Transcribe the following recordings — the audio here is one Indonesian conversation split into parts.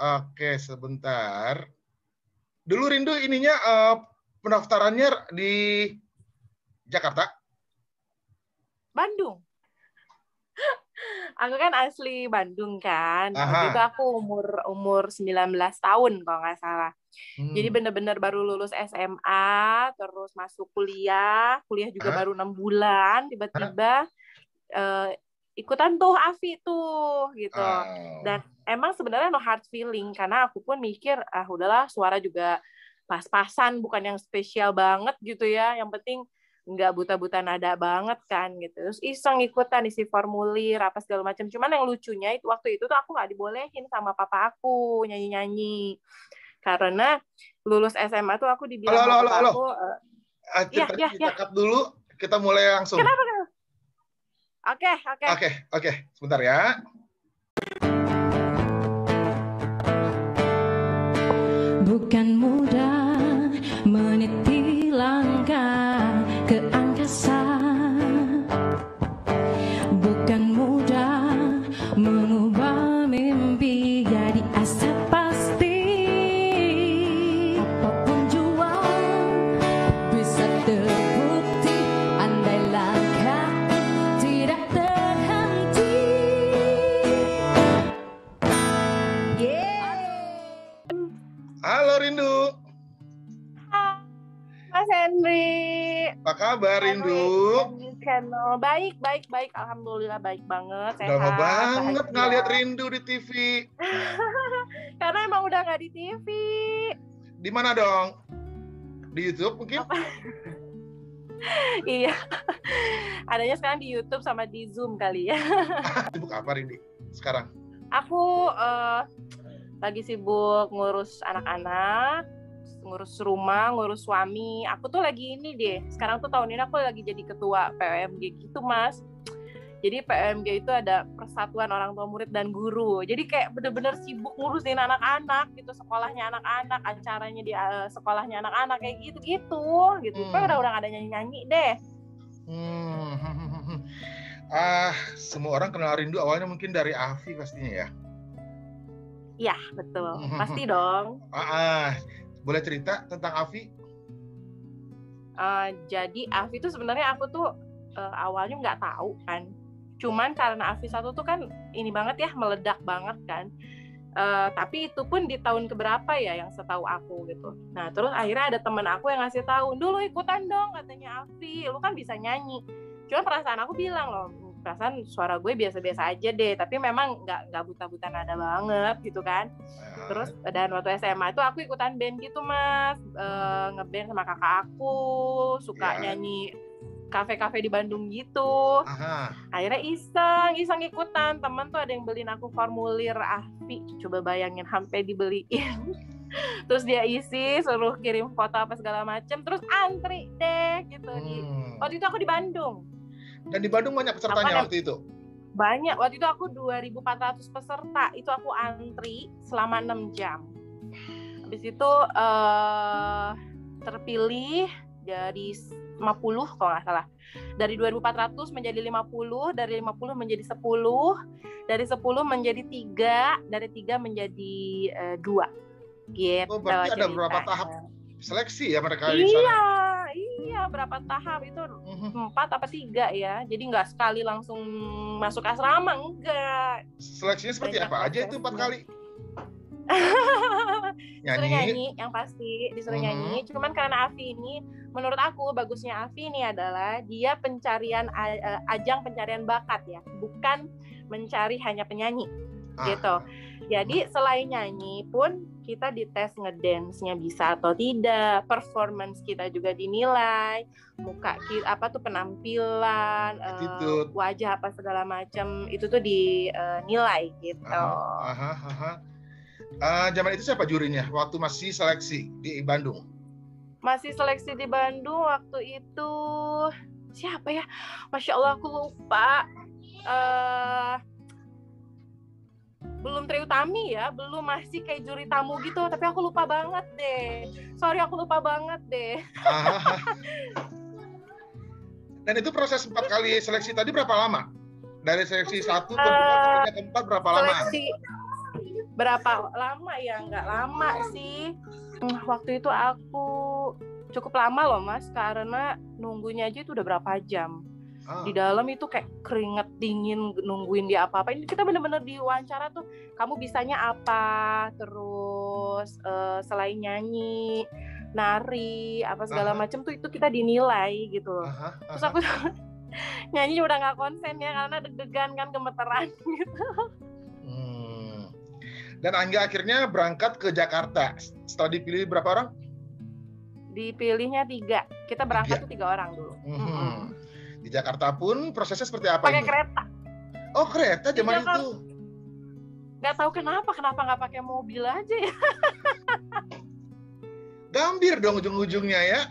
Oke, sebentar. Dulu Rindu ininya pendaftarannya di Jakarta? Bandung. Aku kan asli Bandung kan. Waktu itu Aha. aku umur 19 tahun kalau nggak salah. Jadi bener-bener baru lulus SMA, terus masuk kuliah juga Aha. baru 6 bulan, tiba-tiba ikutan tuh AFI tuh gitu. Dan emang sebenarnya no hard feeling karena aku pun mikir udahlah suara juga pas-pasan, bukan yang spesial banget gitu ya. Yang penting nggak buta-buta nada banget kan gitu. Terus iseng ikutan isi formulir apa segala macam. Cuman yang lucunya itu waktu itu tuh aku nggak dibolehin sama papa aku nyanyi-nyanyi. Karena lulus SMA tuh aku dibilang sama papa aku tadi cakap dulu, kita mulai langsung. Kenapa? Oke, sebentar ya. Bukan mudah meniti langkah ke angkasa, bukan mudah mengubah mimpi jadi asa pasti. Apapun jua bisa terbukti andai langkah tidak terhenti. Halo Rindu. Mas Henry. Apa kabar Rindu? Channel. Baik. Alhamdulillah baik banget. Udah lama banget nggak lihat Rindu di TV. Karena emang udah nggak di TV. Di mana dong? Di YouTube mungkin? Iya. Adanya sekarang di YouTube sama di Zoom kali ya. Sibuk apa Rindu sekarang? Aku lagi sibuk ngurus anak-anak, ngurus rumah, ngurus suami. Aku tuh lagi ini deh. Sekarang tuh tahun ini aku lagi jadi ketua PMG gitu, Mas. Jadi PMG itu ada Persatuan Orang Tua Murid dan Guru. Jadi kayak bener-bener sibuk ngurusin anak-anak gitu, sekolahnya anak-anak, acaranya di sekolahnya anak-anak kayak gitu-gitu. Kayak udah gak ada nyanyi-nyanyi deh. Semua orang kenal Rindu awalnya mungkin dari Afi pastinya ya. Iya, betul. Pasti dong. Boleh cerita tentang Afi? Jadi Afi tuh sebenarnya aku tuh awalnya nggak tahu kan. Cuman karena Afi 1 tuh kan ini banget ya, meledak banget kan. Tapi itu pun di tahun keberapa ya yang setahu aku gitu. Nah terus akhirnya ada teman aku yang ngasih tahu, dulu ikutan dong katanya Afi, lu kan bisa nyanyi. Cuman perasaan aku bilang loh, perasaan suara gue biasa-biasa aja deh, tapi memang nggak buta-buta nada banget gitu kan. Terus dan waktu SMA itu aku ikutan band gitu Mas, ngeband sama kakak aku, suka nyanyi kafe-kafe di Bandung gitu. Akhirnya iseng ikutan, temen tuh ada yang beliin aku formulir Afi, coba bayangin sampai dibeliin. Terus dia isi, suruh kirim foto apa segala macem, terus antri deh gitu. Waktu itu aku di Bandung. Dan di Bandung banyak pesertanya waktu itu? Banyak, waktu itu aku 2.400 peserta, itu aku antri selama 6 jam. Habis itu terpilih dari 50 kalau nggak salah. Dari 2.400 menjadi 50, dari 50 menjadi 10, dari 10 menjadi 3, dari 3 menjadi 2. Gitu. Oh, berarti ada berapa tahap seleksi ya mereka di sana? Iya, berapa tahap itu 4 apa 3 ya. Jadi nggak sekali langsung masuk asrama, enggak. Seleksinya seperti apa aja itu 4 kali? Disuruh nyanyi, yang pasti disuruh nyanyi. Cuman karena Afi ini, menurut aku bagusnya Afi ini adalah dia ajang pencarian bakat ya, bukan mencari hanya penyanyi gitu. Jadi selain nyanyi pun kita dites ngedance-nya bisa atau tidak, performance kita juga dinilai, muka kita penampilan, wajah apa segala macam itu tuh dinilai gitu. Zaman itu siapa jurinya waktu masih seleksi di Bandung? Masih seleksi di Bandung waktu itu siapa ya? Masya Allah aku lupa. Belum Trie Utami ya, belum, masih kayak juri tamu gitu, tapi aku lupa banget deh. Sorry, aku lupa banget deh. Dan itu proses 4 kali seleksi tadi berapa lama? Dari seleksi 1 ke 2 ke 4 berapa lama? Berapa lama ya? Nggak lama sih. Waktu itu aku cukup lama loh Mas, karena nunggunya aja itu udah berapa jam. Di dalam itu kayak keringet dingin nungguin dia apa-apa. Ini kita bener-bener diwawancara tuh, kamu bisanya apa, terus selain nyanyi, nari, apa segala macam tuh itu kita dinilai gitu loh. Terus aku nyanyi udah nggak konsen ya, karena deg-degan kan, gemeteran gitu. Dan Angga akhirnya berangkat ke Jakarta. Setelah dipilih berapa orang? Dipilihnya 3. Kita berangkat tuh 3 orang dulu. Di Jakarta pun prosesnya seperti apa? Pakai ini? kereta. Oh, kereta zaman itu. Nggak tahu kenapa nggak pakai mobil aja ya. Gambir dong ujung-ujungnya ya.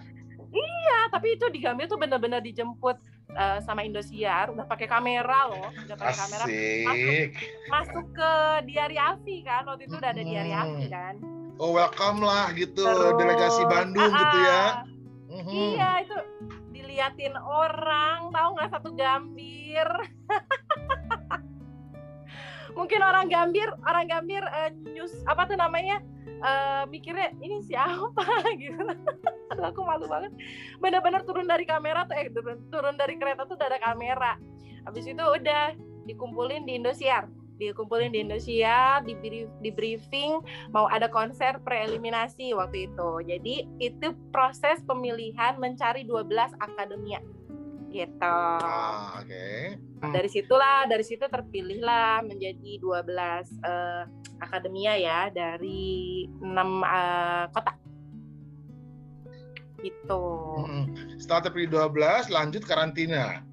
Iya, tapi itu di Gambir tuh benar-benar dijemput sama Indosiar, udah pakai kamera loh, udah pakai kamera. Masuk ke Diari Afi kan, waktu itu udah ada Diari Afi kan. Oh, welcome lah gitu. Terus, delegasi Bandung gitu ya. Iya, itu diliatin orang, tahu nggak, satu Gambir. Mungkin orang Gambir news apa tuh namanya, mikirnya ini siapa gitu. Aduh, aku malu banget. Bener-bener turun dari kamera tuh, turun dari kereta tuh udah ada kamera. Habis itu udah dikumpulin di Indosiar, di briefing mau ada konser preeliminasi waktu itu. Jadi itu proses pemilihan mencari 12 akademia gitu. Dari situ terpilihlah menjadi 12 akademia ya, dari 6 kota gitu. Setelah terpilih 12 lanjut karantina.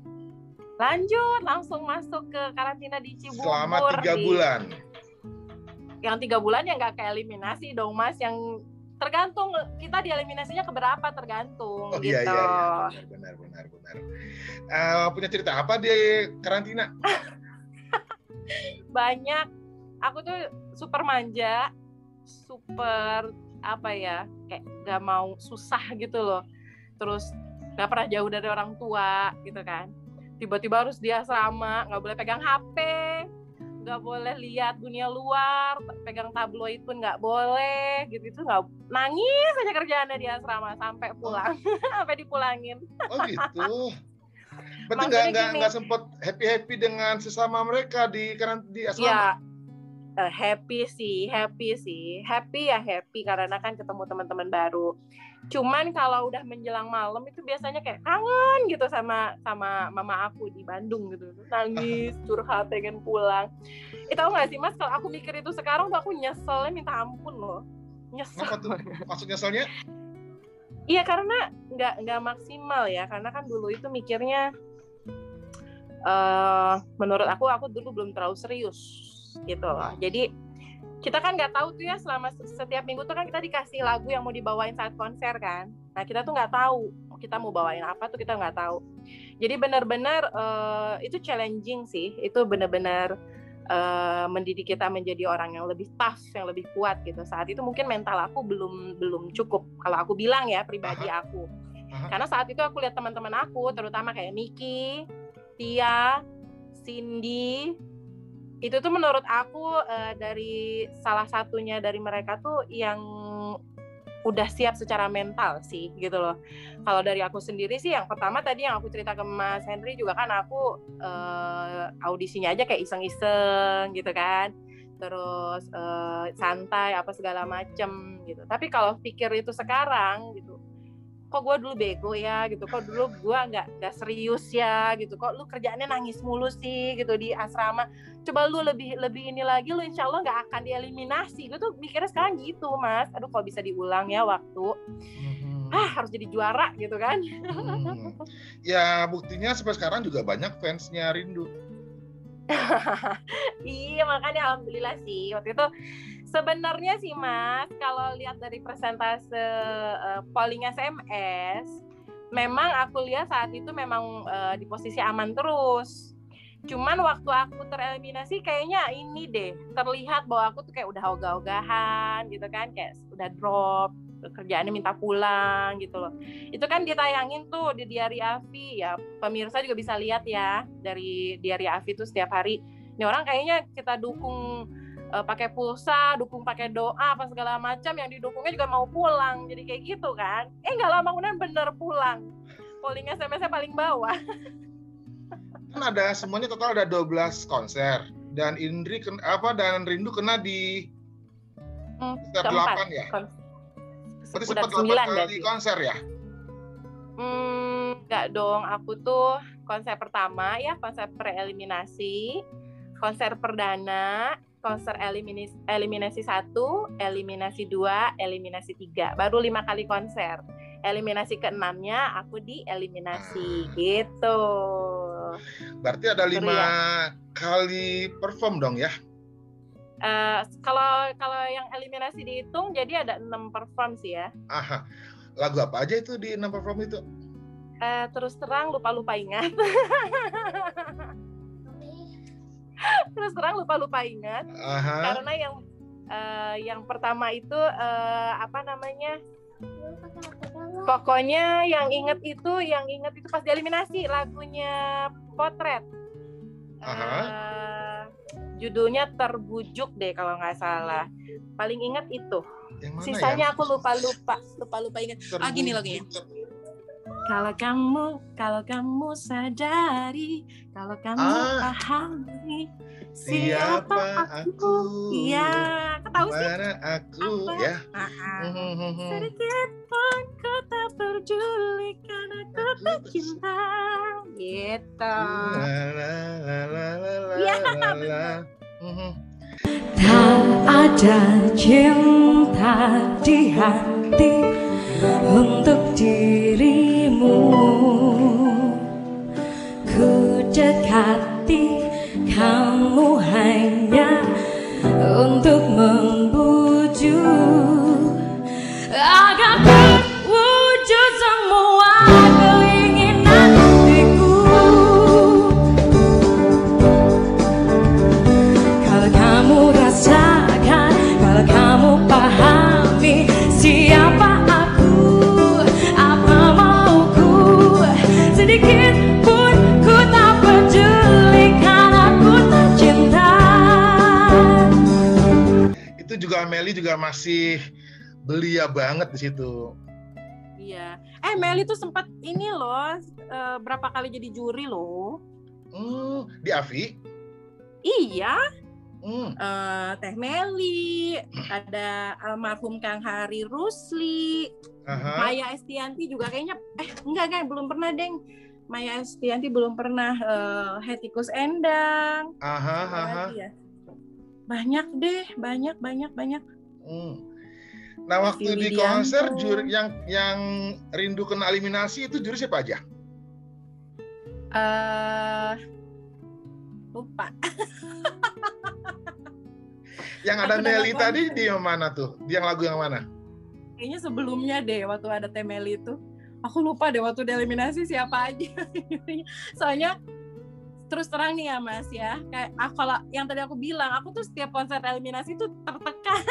Langsung masuk ke karantina di Cibubur selama 3 bulan. Yang 3 bulan ya nggak keeliminasi dong Mas, yang tergantung kita dieliminasinya keberapa, tergantung oh, gitu. Iya. Benar. Punya cerita apa di karantina? Banyak. Aku tuh super manja, super apa ya, kayak gak mau susah gitu loh. Terus gak pernah jauh dari orang tua gitu kan. Tiba-tiba harus di asrama, gak boleh pegang HP, gak boleh lihat dunia luar, pegang tabloid pun gak boleh gitu. Itu gak, nangis aja kerjaannya di asrama sampai pulang. Sampai dipulangin. Oh gitu. Berarti nggak sempat happy dengan sesama mereka di asrama? Ya, happy karena kan ketemu teman-teman baru. Cuman kalau udah menjelang malam itu biasanya kayak kangen gitu sama mama aku di Bandung gitu, nangis, curhat, pengen pulang. Tahu nggak sih Mas, kalau aku mikir itu sekarang tuh aku nyeselnya minta ampun loh. Nyesel. Apa tuh maksud nyeselnya? Iya, karena nggak maksimal ya, karena kan dulu itu mikirnya menurut aku dulu belum terlalu serius gitu loh. Jadi kita kan nggak tahu tuh ya, selama setiap minggu tuh kan kita dikasih lagu yang mau dibawain saat konser kan. Nah kita tuh nggak tahu kita mau bawain apa tuh, kita nggak tahu. Jadi benar-benar itu challenging sih. Itu benar-benar mendidik kita menjadi orang yang lebih tough, yang lebih kuat gitu. Saat itu mungkin mental aku belum cukup, kalau aku bilang ya pribadi aku. Karena saat itu aku lihat teman-teman aku, terutama kayak Niki, Tia, Cindy, itu tuh menurut aku dari salah satunya dari mereka tuh yang udah siap secara mental sih gitu loh. Kalau dari aku sendiri sih, yang pertama tadi yang aku cerita ke Mas Henry juga kan, aku audisinya aja kayak iseng-iseng gitu kan, terus santai apa segala macem gitu. Tapi kalau pikir itu sekarang gitu, kok gue dulu bego ya gitu, kok dulu gue nggak serius ya gitu, kok lu kerjaannya nangis mulu sih gitu di asrama, coba lu lebih ini lagi, lu insya Allah nggak akan dieliminasi. Gue tuh mikirnya sekarang gitu Mas, aduh kalau bisa diulang ya waktu, harus jadi juara gitu kan. Ya buktinya sampai sekarang juga banyak fansnya Rindu. Iya, makanya alhamdulillah sih waktu itu. Sebenarnya sih Mas, kalau lihat dari persentase polling SMS, memang aku lihat saat itu memang di posisi aman terus. Cuman waktu aku tereliminasi kayaknya ini deh, terlihat bahwa aku tuh kayak udah ogah-ogahan gitu kan, kayak udah drop, kerjaannya minta pulang gitu loh. Itu kan ditayangin tuh di Diari Afi ya, pemirsa juga bisa lihat ya, dari Diari Afi tuh setiap hari, ini orang kayaknya kita dukung pakai pulsa, dukung pakai doa apa segala macam, yang didukungnya juga mau pulang, jadi kayak gitu kan. Nggak lama kemudian bener pulang, polling SMS-nya paling bawah. Kan ada semuanya total ada 12 konser dan dan Rindu kena di sekitar 8 ya. Berarti sempat 8 kali konser ya? Enggak dong, aku tuh konser pertama ya, konser preeliminasi, konser perdana, konser eliminasi 1, eliminasi 2, eliminasi 3. Baru 5 kali konser. Eliminasi ke-6-nya aku di eliminasi gitu. Berarti ada 5 kali perform dong ya? Kalau yang eliminasi dihitung jadi ada 6 perform sih ya. Aha. Lagu apa aja itu di 6 perform itu? Terus terang lupa ingat. Terus terang lupa ingat. Karena yang pertama itu apa namanya? Pokoknya yang inget itu pas dieliminasi lagunya Potret. Judulnya Terbujuk deh kalau nggak salah. Paling inget itu. Sisanya ya? Aku lupa ingat. Gini lagunya. Kalau kamu sadari, kalau kamu pahami siapa aku. Iya, tahu sih. Mana aku ya. Sedikit pun ku tak peduli karena ku tak cinta. Gitu. Iya, benar. Tak ada cinta di hati untuk dirimu. Ku dekati kamu hanya untuk membujuk agar terwujud semua keinginan hatiku. Kalau kamu rasakan, kalau kamu pahami siapa aku, apa mauku, sedikit pun ku tak peduli karena ku tak cinta. Itu juga Meli juga masih belia banget di situ. Iya. Meli tuh sempat ini loh, berapa kali jadi juri loh. Di AFI? Iya. Teh Meli, ada almarhum Kang Hari Rusli, Maya Estianti juga kayaknya, enggak, belum pernah deng. Maya Estianti belum pernah, Hetikus Endang. Ya? Banyak deh, banyak. Nah waktu di konser juri yang Rindu kena eliminasi itu juri siapa aja? Lupa. Yang ada Meli tadi di mana tuh? Yang lagu yang mana? Kayaknya sebelumnya deh waktu ada Teh Meli itu. Aku lupa deh waktu dieliminasi siapa aja. Soalnya terus terang nih ya Mas ya, kayak kalau yang tadi aku bilang, aku tuh setiap konser eliminasi tuh tertekan.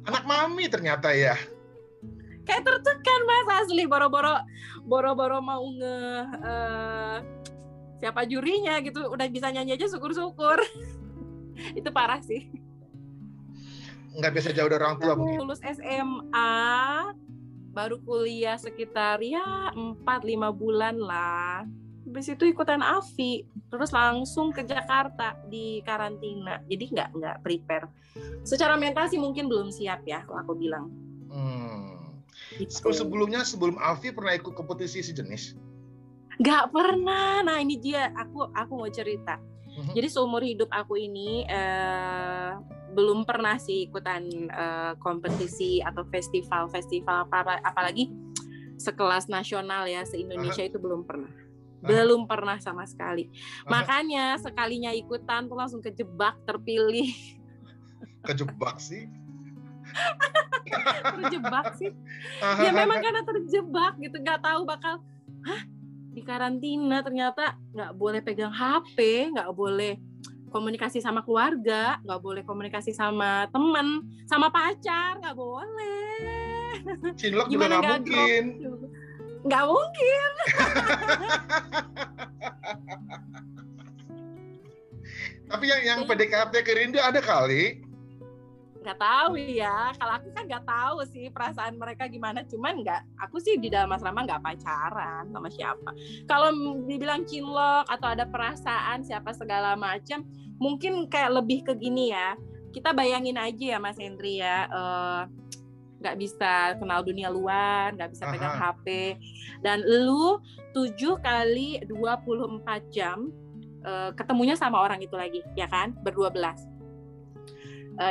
Anak mami ternyata ya. Kayak tertekan Mas, asli boro-boro mau siapa jurinya gitu, udah bisa nyanyi aja syukur-syukur. Itu parah sih. Nggak biasa jauh dari orang tua mungkin. Lulus SMA, baru kuliah sekitar 4-5 bulan lah. Habis itu ikutan AFI, terus langsung ke Jakarta di karantina. Jadi nggak prepare. Secara mental sih mungkin belum siap ya, kalau aku bilang. Gitu. Sebelum AFI pernah ikut kompetisi sejenis? Nggak pernah. Nah ini dia, aku mau cerita. Jadi seumur hidup aku ini belum pernah sih ikutan kompetisi atau festival apalagi sekelas nasional ya, se-Indonesia itu belum pernah sama sekali. Makanya sekalinya ikutan tuh langsung kejebak, terpilih. Kejebak sih? Terjebak sih. Ya memang karena terjebak gitu, nggak tahu bakal di karantina, ternyata nggak boleh pegang HP, nggak boleh komunikasi sama keluarga, nggak boleh komunikasi sama teman, sama pacar, nggak boleh. Cinlok juga nggak mungkin. Nggak mungkin. Tapi yang PDKT ke Rindu ada kali. Nggak tahu ya, kalau aku kan nggak tahu sih perasaan mereka gimana, cuman aku sih di dalam asrama nggak pacaran sama siapa. Kalau dibilang cinlok atau ada perasaan siapa segala macam, mungkin kayak lebih ke gini ya, kita bayangin aja ya Mas Hendri ya, nggak bisa kenal dunia luar, nggak bisa pegang HP, dan lu 7 kali 24 jam ketemunya sama orang itu lagi, ya kan, berdua-belas.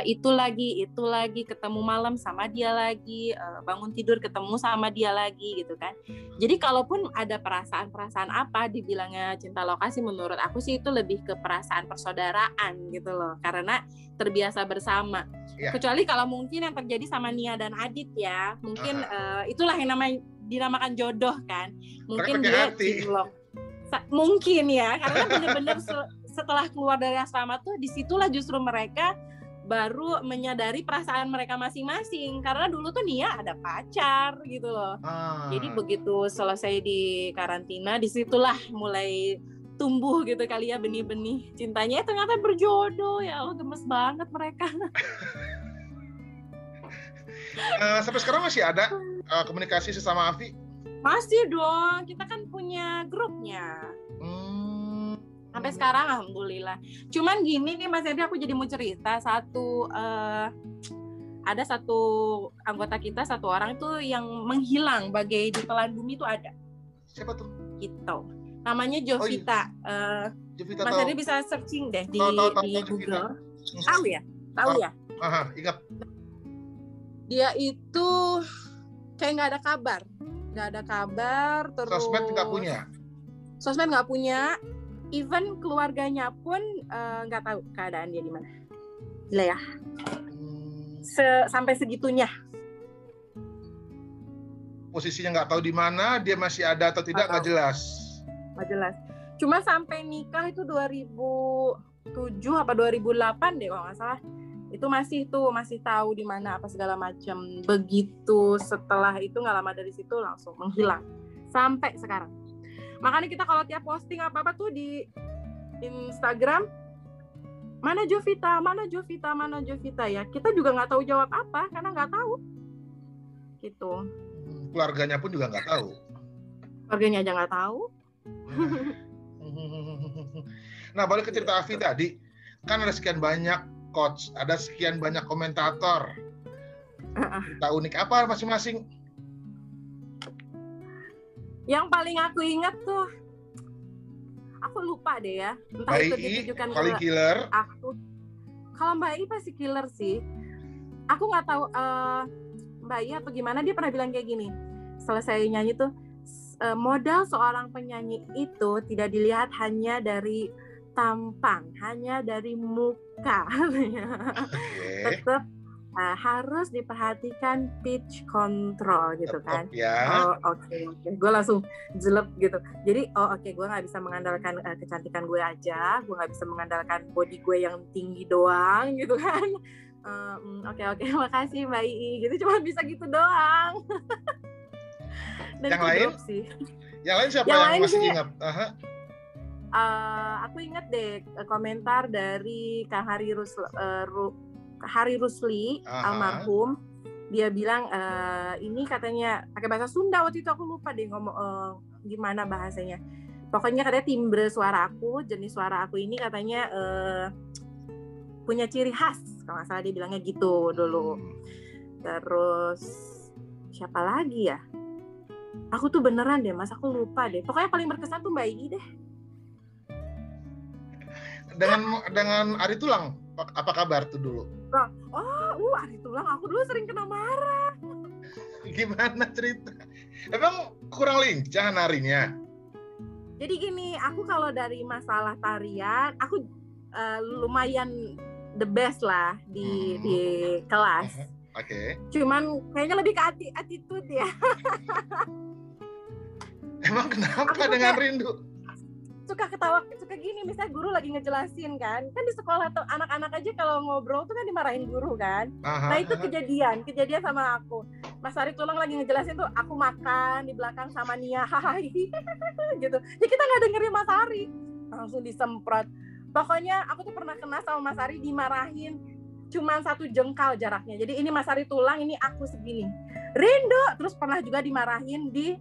Itu lagi ketemu malam sama dia lagi, bangun tidur ketemu sama dia lagi gitu kan. Jadi kalaupun ada perasaan-perasaan apa dibilangnya cinta lokasi, menurut aku sih itu lebih ke perasaan persaudaraan gitu loh, karena terbiasa bersama. Kecuali kalau mungkin yang terjadi sama Nia dan Adit ya, mungkin itulah yang dinamakan jodoh kan. Mungkin dia cinlok. Mungkin ya, karena benar-benar setelah keluar dari asrama tuh disitulah justru mereka baru menyadari perasaan mereka masing-masing, karena dulu tuh Nia ada pacar gitu loh. Jadi begitu selesai di karantina, disitulah mulai tumbuh gitu kali ya benih-benih cintanya. Ternyata berjodoh, ya Allah, gemes banget mereka. Sampai sekarang masih ada komunikasi sesama Afi? Masih dong, kita kan punya grupnya. Sampai sekarang alhamdulillah. Cuman gini nih Mas Edi, aku jadi mau cerita ada satu anggota kita, satu orang itu yang menghilang bagai ditelan bumi itu ada. Siapa tuh? Gitu. Namanya Jovita. Jovita Mas Edi bisa searching deh di Google. Tahu ya? Tahu ya? Ingat. Dia itu kayak nggak ada kabar. Terus sosmed nggak punya. Even keluarganya pun nggak tahu keadaan dia di mana. Gila ya. Sampai segitunya. Posisinya nggak tahu di mana, dia masih ada atau tidak nggak jelas. Nggak jelas. Cuma sampai nikah itu 2007 apa 2008 deh kalau nggak salah. Itu masih tahu di mana apa segala macam. Begitu setelah itu nggak lama dari situ langsung menghilang sampai sekarang. Makanya kita kalau tiap posting apa-apa tuh di Instagram, mana Jovita ya. Kita juga nggak tahu jawab apa karena nggak tahu. Gitu. Keluarganya pun juga nggak tahu. Keluarganya aja nggak tahu. Nah, balik ke cerita Afi tadi, kan ada sekian banyak coach, ada sekian banyak komentator. Cerita unik apa masing-masing? Yang paling aku ingat tuh, aku lupa deh ya. Entah itu ditujukan paling killer. Aku, kalau Mbak I pasti killer sih. Aku nggak tahu Mbak I atau gimana, dia pernah bilang kayak gini. Selesai nyanyi tuh, modal seorang penyanyi itu tidak dilihat hanya dari tampang, hanya dari muka. Tetap harus diperhatikan pitch control gitu kan. Ya. Oke. Gue langsung jelek gitu. Jadi gue nggak bisa mengandalkan kecantikan gue aja, gue nggak bisa mengandalkan body gue yang tinggi doang gitu kan. Oke, makasih Mbak Ii gitu, cuma bisa gitu doang. Dan yang lain sih. Yang lain siapa yang masih ingat? Aku ingat deh komentar dari Kang Hari Rusli almarhum. Dia bilang ini katanya pakai bahasa Sunda, waktu itu aku lupa deh ngomong gimana bahasanya. Pokoknya katanya timbre suara aku, jenis suara aku ini katanya punya ciri khas, kalau nggak salah dia bilangnya gitu dulu. Terus siapa lagi ya? Aku tuh beneran deh Mas, aku lupa deh. Pokoknya paling berkesan tuh Mbak Igi deh. Dengan Ari Tulang, apa kabar tuh dulu? Ari Tulang aku dulu sering kena marah. Gimana cerita? Emang kurang lincah narinya? Jadi gini, aku kalau dari masalah tarian, aku lumayan the best lah di kelas. Oke. Cuman kayaknya lebih ke attitude ya. Emang kenapa dengan Rindu? Suka ketawa, suka gini, misalnya guru lagi ngejelasin kan di sekolah tuh anak-anak aja kalau ngobrol tuh kan dimarahin guru kan. Nah itu kejadian sama aku. Mas Ari Tulang lagi ngejelasin tuh, aku makan di belakang sama Nia, gitu. Jadi kita nggak dengerin Mas Ari, langsung disemprot. Pokoknya aku tuh pernah kena sama Mas Ari dimarahin cuman 1 jengkal jaraknya. Jadi ini Mas Ari tulang, ini aku segini. Rindu, terus pernah juga dimarahin di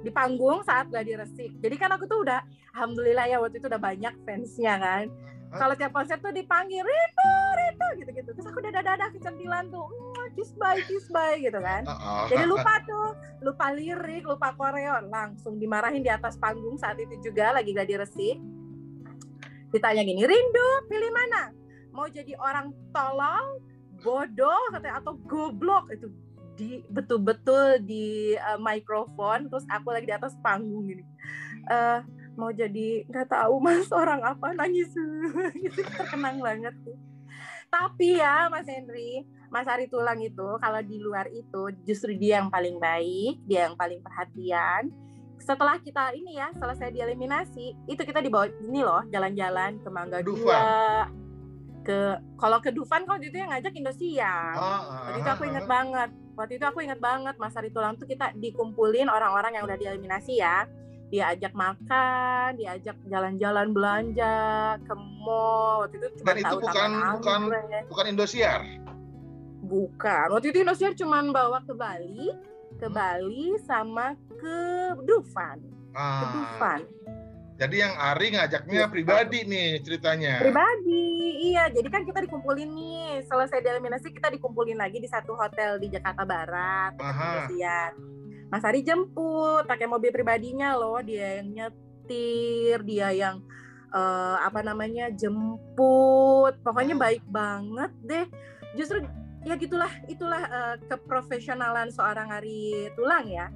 panggung saat gladi resik. Jadi kan aku tuh udah, alhamdulillah ya waktu itu udah banyak fansnya kan. Kalau tiap konser tuh dipanggil Rindu gitu-gitu. Terus aku dadah kecentilan tuh, kiss bye gitu kan. Jadi lupa lirik, lupa koreo, langsung dimarahin di atas panggung saat itu juga lagi gladi resik. Ditanya gini, Rindu pilih mana? Mau jadi orang tolol, bodoh katanya, atau goblok? Itu betul-betul di mikrofon, terus aku lagi di atas panggung gini. Mau jadi nggak tahu Mas orang apa, nangis gitu, terkenang banget tuh. Tapi ya Mas Henry, Mas Ari Tulang itu kalau di luar itu justru dia yang paling baik, dia yang paling perhatian. Setelah kita ini ya selesai dieliminasi, itu kita dibawa ini loh, jalan-jalan ke Mangga Dua, kalau ke Dufan kalau itu yang ngajak Indosiar. Waktu itu aku ingat banget Mas Ari Tulang tuh kita dikumpulin orang-orang yang udah dieliminasi ya. Dia ajak makan, diajak jalan-jalan belanja ke mall. Waktu itu cuma dan itu bukan Indosiar. Bukan. Waktu itu Indosiar cuma bawa ke Bali sama ke Dufan. Ke Dufan. Jadi yang Ari ngajaknya pribadi nih ceritanya. Pribadi, iya. Jadi kan kita dikumpulin nih, selesai dieliminasi kita dikumpulin lagi di satu hotel di Jakarta Barat. Mas Ari jemput, pakai mobil pribadinya loh, dia yang nyetir, dia yang jemput. Pokoknya baik banget deh. Justru ya itulah keprofesionalan seorang Ari Tulang ya.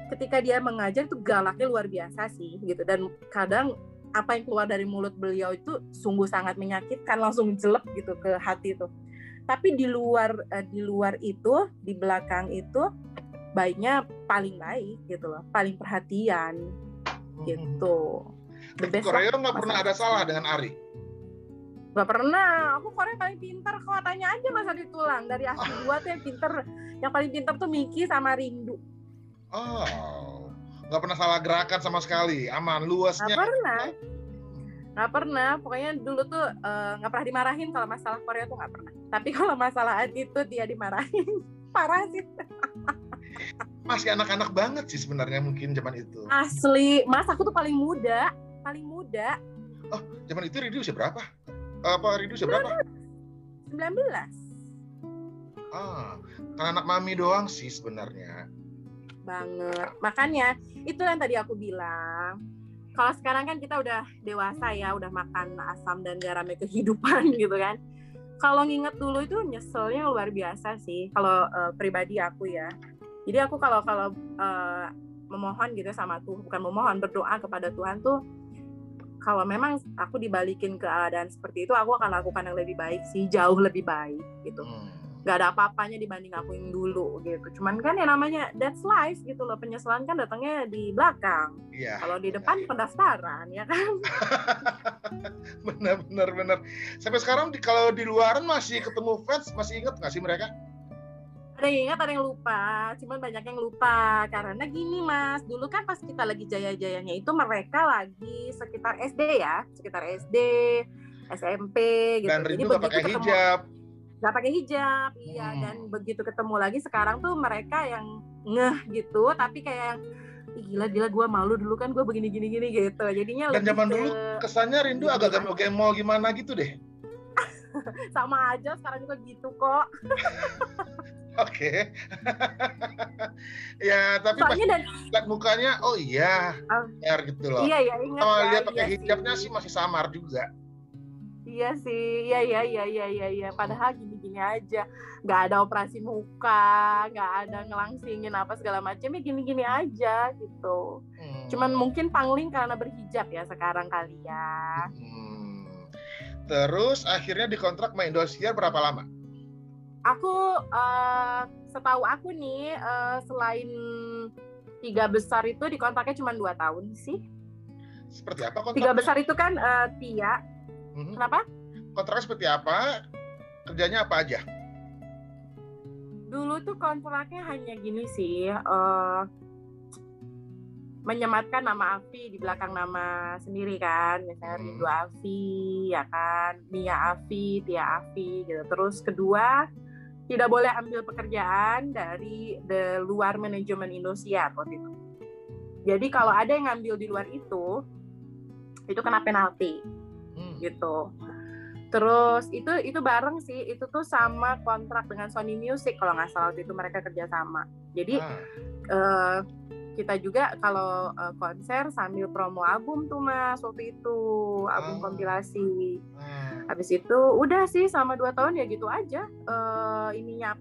Ketika dia mengajar itu galaknya luar biasa sih gitu, dan kadang apa yang keluar dari mulut beliau itu sungguh sangat menyakitkan, langsung jelek gitu ke hati tuh. Tapi di luar itu, di belakang itu baiknya paling baik gitu loh, paling perhatian gitu. Koreo nggak pernah ada salah dengan Ari? Gak pernah, aku Koreo paling pintar kok, tanya aja Mas Ari Tulang. Dari asli 2 tuh yang paling pintar tuh Miki sama Rindu. Nggak pernah salah gerakan sama sekali, aman, luasnya. Nggak pernah. Pokoknya dulu tuh nggak pernah dimarahin kalau masalah Koreo tuh nggak pernah. Tapi kalau masalah attitude dia dimarahin, parah sih. Masih anak-anak banget sih sebenarnya mungkin zaman itu. Asli, Mas aku tuh paling muda. Oh, zaman itu Rindu usia berapa? Rindu usia berapa? 19. Kan anak mami doang sih sebenarnya. Banget. Makanya itu yang tadi aku bilang. Kalau sekarang kan kita udah dewasa ya, udah makan asam dan garamnya kehidupan gitu kan. Kalau nginget dulu itu nyeselnya luar biasa sih. Kalau pribadi aku ya. Jadi aku kalau memohon gitu sama Tuhan, bukan memohon, berdoa kepada Tuhan tuh, kalau memang aku dibalikin keadaan seperti itu, aku akan lakukan yang lebih baik sih, jauh lebih baik gitu. Gak ada apa-apanya dibanding aku yang dulu gitu. Cuman kan ya namanya that's life gitu loh, penyesalan kan datangnya di belakang. Iya. Kalau di depan pendaftaran ya kan. Benar. Sampai sekarang kalau di luaran masih ketemu fans, masih ingat nggak sih mereka? Ada yang ingat, ada yang lupa. Cuman banyak yang lupa karena gini Mas, dulu kan pas kita lagi jaya-jayanya itu mereka lagi sekitar SD ya, SMP gitu. Dan Rindu nggak pakai hijab. Gak pakai hijab, iya. Dan begitu ketemu lagi sekarang tuh mereka yang ngeh gitu, tapi kayak gila gue malu dulu kan gue begini gitu. Jadinya dan zaman dulu kesannya Rindu agak gemol gimana gitu deh. Sama aja sekarang juga gitu kok. Oke. Ya tapi pas lihat mukanya, oh iya, biar gitu loh. Iya ingat. Kalau lihat pakai hijabnya sih masih samar juga. Iya sih, iya. Padahal gini-gini aja, nggak ada operasi muka, nggak ada ngelangsingin apa segala macam, ya gini-gini aja gitu. Cuman mungkin pangling karena berhijab ya sekarang kali ya. Terus akhirnya dikontrak sama Indosiar berapa lama? Aku setahu aku nih selain 3 besar itu dikontraknya cuma 2 tahun sih. Seperti apa kontraknya? 3 besar itu kan Tia. Kenapa? Kontraknya seperti apa? Kerjanya apa aja? Dulu tuh kontraknya hanya gini sih. menyematkan nama Afi di belakang nama sendiri kan, misalnya Rindu Afi, ya kan, Mia Afi, Tia Afi gitu. Terus kedua, tidak boleh ambil pekerjaan dari luar manajemen Indosiar waktu itu. Jadi kalau ada yang ngambil di luar itu kena penalti gitu. Terus itu bareng sih, itu tuh sama kontrak dengan Sony Music kalau nggak salah waktu itu mereka kerjasama. Jadi kita juga kalau konser sambil promo album tuh Mas waktu itu, album kompilasi. Habis itu udah sih selama 2 tahun ya gitu aja ininya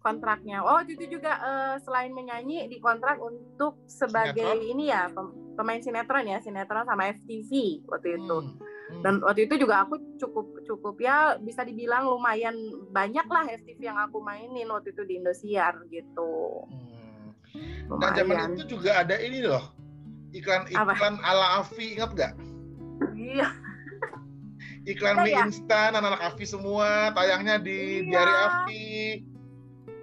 kontraknya. Oh itu juga selain menyanyi di kontrak untuk sebagai sinetron? Ini ya pemain sinetron sama FTV waktu itu. Dan waktu itu juga aku cukup ya bisa dibilang lumayan banyak lah FTV yang aku mainin waktu itu di Indosiar gitu. Dan zaman itu juga ada ini loh, iklan ala Afi, ingat nggak? Iya. Iklan mie instan anak-anak Afi semua, tayangnya di Diari Afi.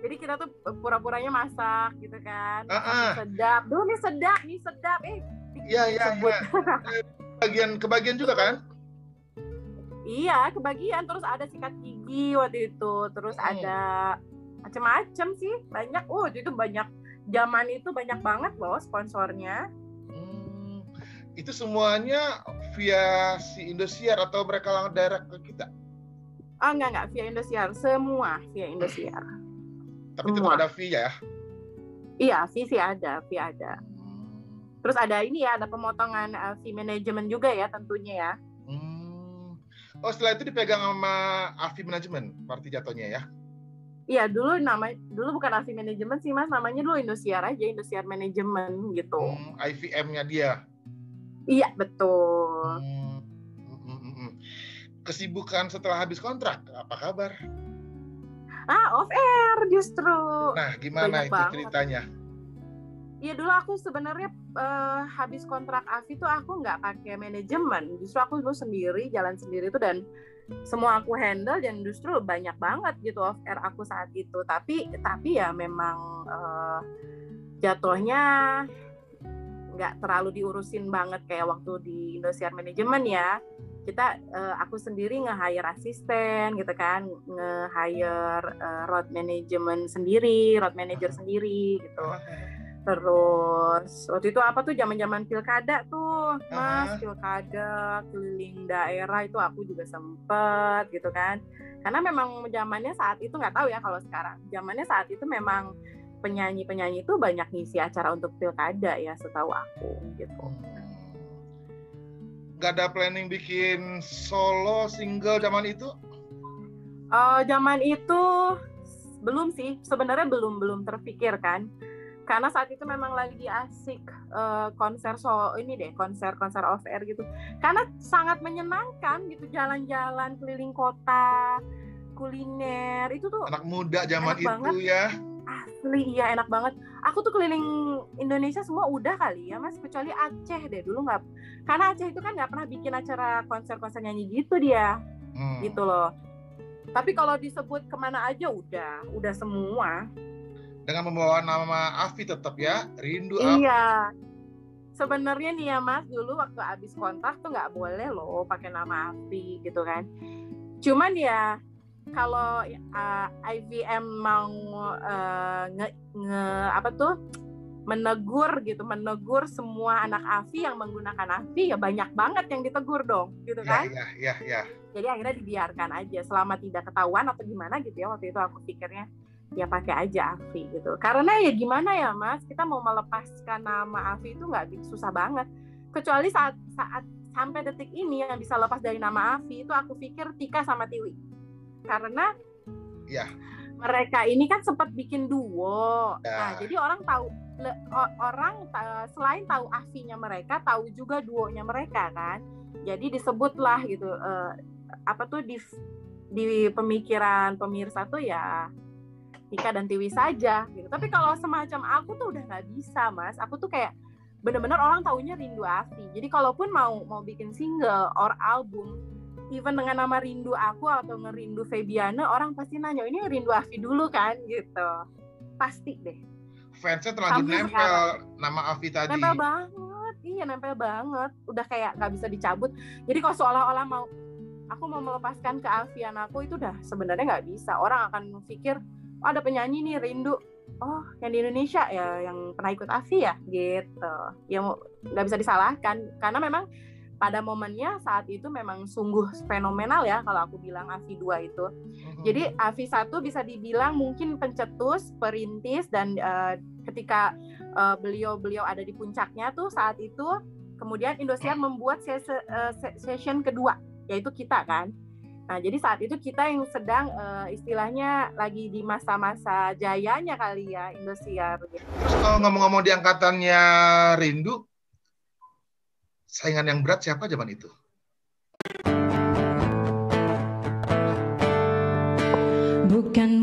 Jadi kita tuh pura-puranya masak gitu kan. Sedap. Duh nih sedap. Iya. Kebagian juga kan? Iya, kebagian. Terus ada sikat gigi waktu itu. Terus ada macam-macam sih, banyak. Itu banyak. Zaman itu banyak banget loh sponsornya. Itu semuanya via si Indosiar atau mereka langsung direct ke kita? Enggak, via Indosiar. Semua via Indosiar. Tapi tetap ada fee ya? Iya, fee sih ada, fee ada. Terus ada ini ya, ada pemotongan fee manajemen juga ya tentunya ya. Oh, setelah itu dipegang sama Afi Manajemen, berarti jatuhnya ya? Iya, dulu bukan Afi Manajemen sih Mas, namanya dulu Indosiar aja, Indosiar Manajemen gitu. IVM-nya dia? Iya, betul. Kesibukan setelah habis kontrak, apa kabar? Off air justru. Nah, gimana itu ceritanya? Iya, dulu aku sebenarnya habis kontrak Afi tuh aku nggak pakai manajemen, justru aku dulu jalan sendiri tuh, dan semua aku handle, dan justru banyak banget gitu off air aku saat itu. Tapi ya memang jatuhnya nggak terlalu diurusin banget kayak waktu di Indosiar Manajemen ya. Aku sendiri nge-hire asisten gitu kan, nge-hire road manager sendiri gitu. Terus waktu itu zaman-zaman pilkada tuh Mas, pilkada keliling daerah itu aku juga sempet gitu kan. Karena memang zamannya saat itu, nggak tahu ya kalau sekarang, zamannya saat itu memang penyanyi itu banyak ngisi acara untuk pilkada ya setahu aku gitu. Nggak ada planning bikin solo single zaman itu? Zaman itu belum sih, sebenarnya belum terpikir kan. Karena saat itu memang lagi asik konser off air gitu. Karena sangat menyenangkan gitu, jalan-jalan keliling kota, kuliner, itu tuh anak muda zaman itu banget. Ya. Asli, iya enak banget. Aku tuh keliling Indonesia semua udah kali ya Mas, kecuali Aceh deh dulu nggak. Karena Aceh itu kan nggak pernah bikin acara konser nyanyi gitu dia, gitu loh. Tapi kalau disebut kemana aja udah semua. Dengan membawa nama Afi tetap ya, Rindu Afi. Iya. Sebenarnya nih ya Mas, dulu waktu abis kontrak tuh nggak boleh loh pakai nama Afi gitu kan. Cuman ya kalau IVM mau menegur semua anak Afi yang menggunakan Afi, ya banyak banget yang ditegur dong gitu kan. Iya. Jadi akhirnya dibiarkan aja selama tidak ketahuan atau gimana gitu ya, waktu itu aku pikirnya ya pakai aja Afi gitu. Karena ya gimana ya Mas, kita mau melepaskan nama Afi itu nggak susah banget. Kecuali saat sampai detik ini yang bisa lepas dari nama Afi itu aku pikir Tika sama Tiwi. Karena mereka ini kan sempat bikin duo. Nah, jadi orang tahu, selain tahu Afinya mereka, tahu juga duonya mereka kan. Jadi disebutlah gitu di pemikiran pemirsa tuh ya Tika dan Tiwi saja gitu. Tapi kalau semacam aku tuh udah nggak bisa Mas. Aku tuh kayak bener-bener orang taunya Rindu Afi. Jadi kalaupun mau bikin single or album, even dengan nama Rindu Aku atau ngerindu Febiana, orang pasti nanya, ini Rindu Afi dulu kan gitu. Pasti deh. fansnya terlanjur nempel nama Afi tadi. Nempel banget, iya nempel banget. Udah kayak nggak bisa dicabut. Jadi kalau seolah-olah aku mau melepaskan keafian aku itu udah sebenarnya nggak bisa. Orang akan pikir, oh, ada penyanyi nih Rindu. Oh, yang di Indonesia ya, yang pernah ikut Afi ya, gitu. Ya nggak bisa disalahkan, karena memang pada momennya saat itu memang sungguh fenomenal ya kalau aku bilang Afi 2 itu. Jadi Afi 1 bisa dibilang mungkin pencetus, perintis, dan ketika beliau ada di puncaknya tuh saat itu, kemudian Indosiar membuat session kedua, yaitu kita kan. Nah, jadi saat itu kita yang sedang istilahnya lagi di masa-masa jayanya kali ya Indosiar. Gitu. Terus kalau ngomong-ngomong di angkatannya Rindu, saingan yang berat siapa zaman itu? Bukan